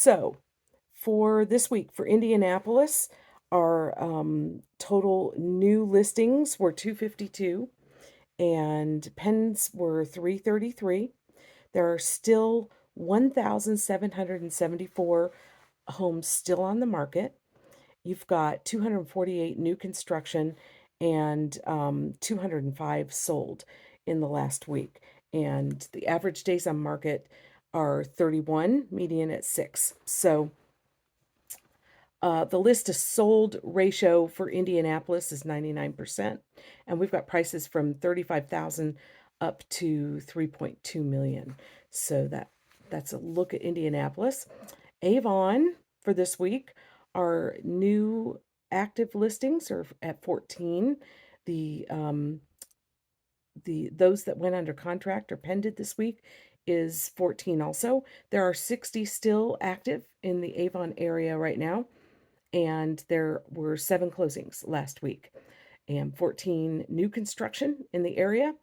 So for this week for Indianapolis, our total new listings were 252 and pens were 333. There are still 1,774 homes still on the market. You've got 248 new construction and 205 sold in the last week. And the average days on market are 31, median at 6. So the list to sold ratio for Indianapolis is 99%, and we've got prices from 35,000 up to 3.2 million. So that's a look at Indianapolis. Avon for this week, our new active listings are at 14. The those that went under contract or pended this week is 14 also. There are 60 still active in the Avon area right now, and there were 7 closings last week, and 14 new construction in the area.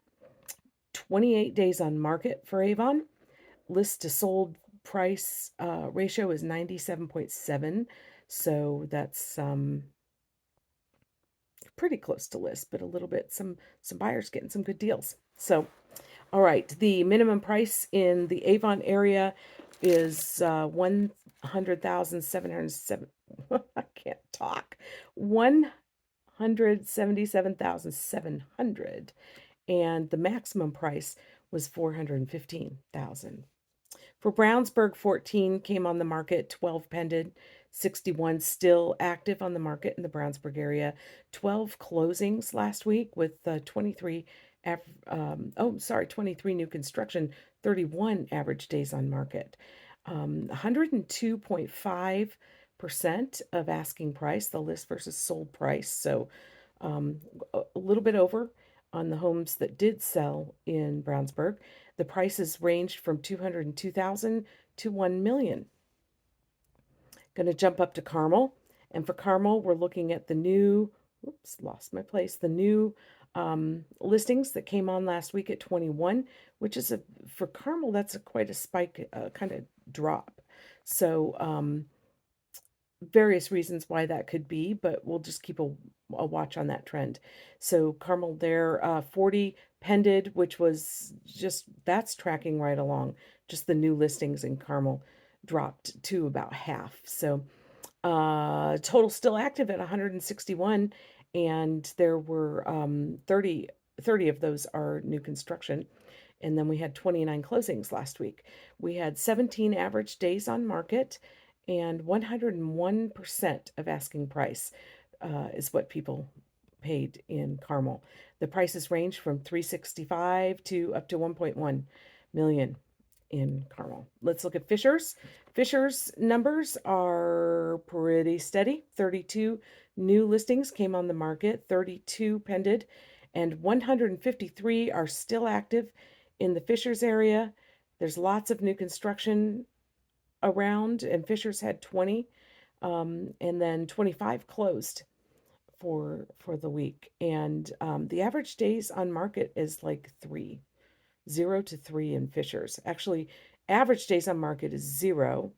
28 days on market for Avon. List to sold price ratio is 97.7, so that's pretty close to list, but a little bit some buyers getting some good deals. So, all right, the minimum price in the Avon area is 100,707. I can't talk. 177,700, and the maximum price was 415,000. For Brownsburg, 14 came on the market, 12 pended, 61 still active on the market in the Brownsburg area, 12 closings last week with 23 23 new construction, 31 average days on market. 102.5% of asking price, the list versus sold price. So a little bit over on the homes that did sell in Brownsburg. The prices ranged from 202,000 to 1 million. Going to jump up to Carmel, and for Carmel, we're looking at the new, lost my place, the new listings that came on last week at 21, which is for Carmel, that's quite a spike, kind of drop. So various reasons why that could be, but we'll just keep a watch on that trend. So Carmel there, 40 pended, which was that's tracking right along. Just the new listings in Carmel dropped to about half. So total still active at 161, and there were 30 of those are new construction. And then we had 29 closings last week. We had 17 average days on market, and 101% of asking price is what people paid in Carmel. The prices range from 365 to up to 1.1 million in Carmel. Let's look at Fishers. Fishers numbers are pretty steady. 32 new listings came on the market, 32 pended, and 153 are still active in the Fishers area. There's lots of new construction around, and Fishers had 20, and then 25 closed for the week. And the average days on market is like 0 to 3 in Fishers. Actually, average days on market is 0,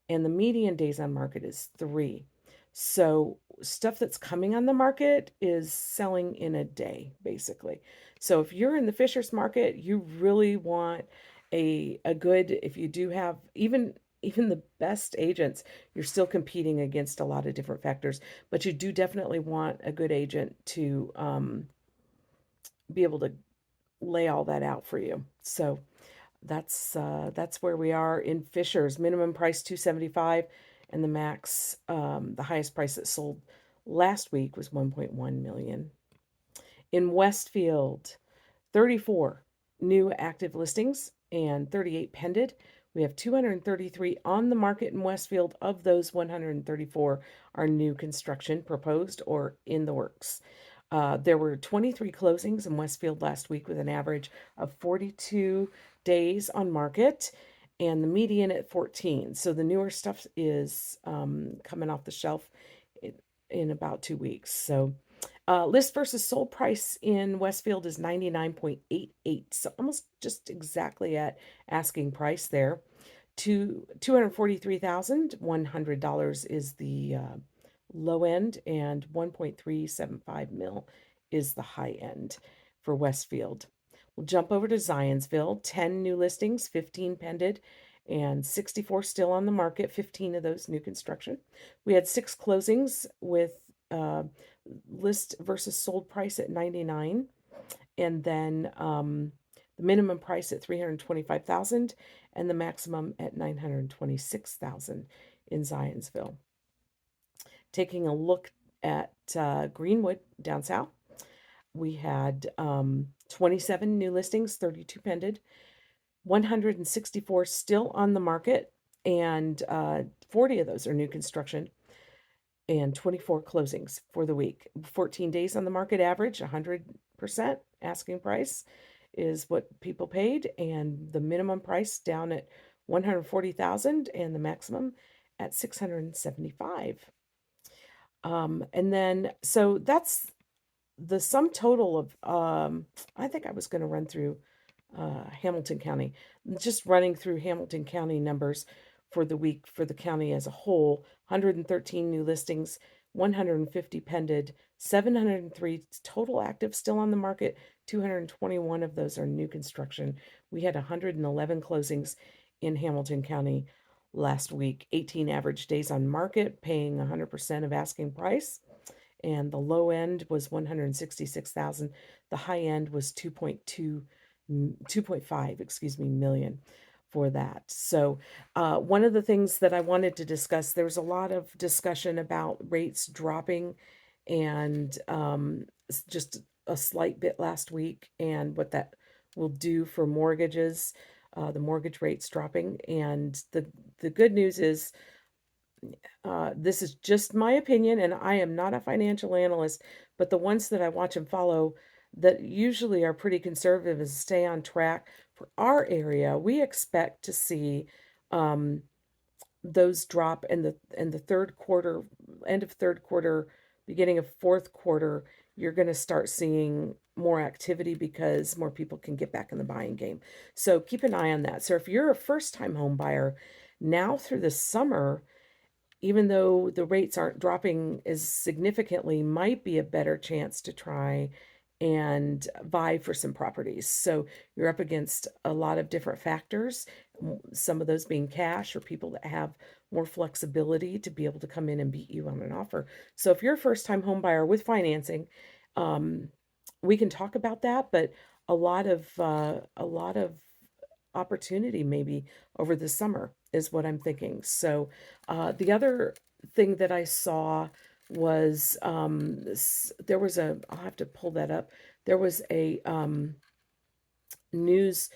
and the median days on market is 3. So stuff that's coming on the market is selling in a day, basically. So if you're in the Fishers market, you really want a good, if you do have even the best agents, you're still competing against a lot of different factors, but you do definitely want a good agent to be able to lay all that out for you. So that's where we are in Fishers. Minimum price 275, and the max, the highest price that sold last week was 1.1 million. In Westfield, 34 new active listings and 38 pended. We have 233 on the market in Westfield. Of those, 134 are new construction proposed or in the works. There were 23 closings in Westfield last week with an average of 42 days on market, and the median at 14. So the newer stuff is coming off the shelf in about 2 weeks. So list versus sold price in Westfield is 99.88, so almost just exactly at asking price there. $243,100 is the low end, and 1.375 mil is the high end for Westfield. We'll jump over to Zionsville. 10 new listings, 15 pended, and 64 still on the market. 15 of those new construction. We had 6 closings with list versus sold price at 99, and then the minimum price at 325,000 and the maximum at 926,000 in Zionsville. Taking a look at Greenwood down south, we had 27 new listings, 32 pended, 164 still on the market, and 40 of those are new construction, and 24 closings for the week. 14 days on the market average, 100% asking price is what people paid, and the minimum price down at 140,000 and the maximum at 675. And then so that's the sum total of I think I was going to run through Hamilton County, just running through Hamilton County numbers for the week for the county as a whole. 113 new listings, 150 pended, 703 total active still on the market. 221 of those are new construction. We had 111 closings in Hamilton County last week. 18 average days on market, paying 100% of asking price, and the low end was 166,000. The high end was 2.5, excuse me, million for that. So one of the things that I wanted to discuss, there was a lot of discussion about rates dropping, and just a slight bit last week, and what that will do for mortgages, the mortgage rates dropping. And the good news is, this is just my opinion, and I am not a financial analyst, but the ones that I watch and follow that usually are pretty conservative and stay on track for our area, we expect to see those drop in the third quarter, end of third quarter, beginning of fourth quarter. You're going to start seeing more activity because more people can get back in the buying game. So keep an eye on that. So if you're a first-time home buyer, now through the summer, even though the rates aren't dropping as significantly, might be a better chance to try and vie for some properties. So you're up against a lot of different factors, some of those being cash or people that have more flexibility to be able to come in and beat you on an offer. So if you're a first-time home buyer with financing, we can talk about that, but a lot of opportunity maybe over the summer is what I'm thinking. So the other thing that I saw was there was I'll have to pull that up. There was a news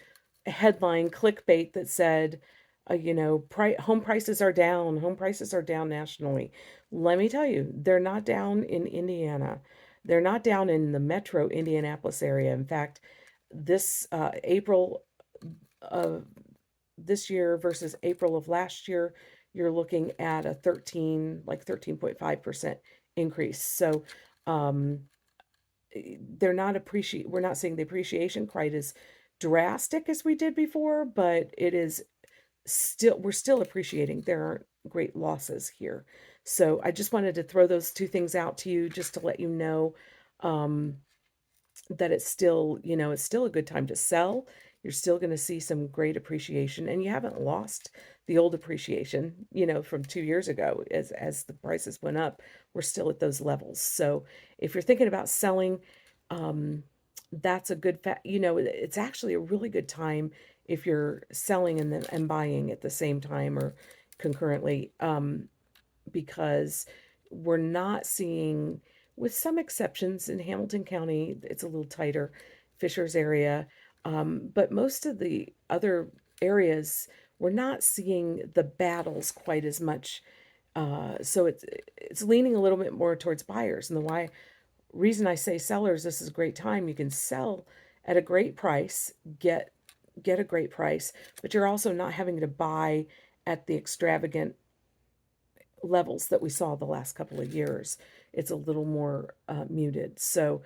headline clickbait that said, home prices are down. Home prices are down nationally. Let me tell you, they're not down in Indiana. They're not down in the metro Indianapolis area. In fact, this April of this year versus April of last year, you're looking at a 13.5% increase. So we're not seeing the appreciation quite as drastic as we did before, but we're still appreciating. There aren't great losses here. So I just wanted to throw those two things out to you just to let you know that it's still a good time to sell. You're still going to see some great appreciation, and you haven't lost the old appreciation, from 2 years ago. As the prices went up, we're still at those levels. So if you're thinking about selling, that's a good it's actually a really good time if you're selling and buying at the same time or concurrently, because we're not seeing, with some exceptions in Hamilton County, it's a little tighter, Fishers area, but most of the other areas, we're not seeing the battles quite as much. So it's leaning a little bit more towards buyers. And the reason I say sellers, this is a great time. You can sell at a great price, get a great price, but you're also not having to buy at the extravagant levels that we saw the last couple of years. It's a little more muted. So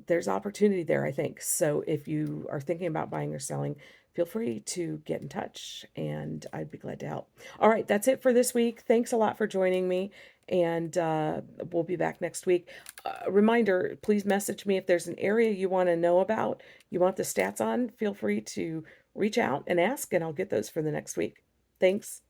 there's opportunity there, I think. So if you are thinking about buying or selling, feel free to get in touch and I'd be glad to help. All right, that's it for this week. Thanks a lot for joining me, and we'll be back next week. Reminder, please message me if there's an area you want to know about, you want the stats on. Feel free to reach out and ask, and I'll get those for the next week. Thanks.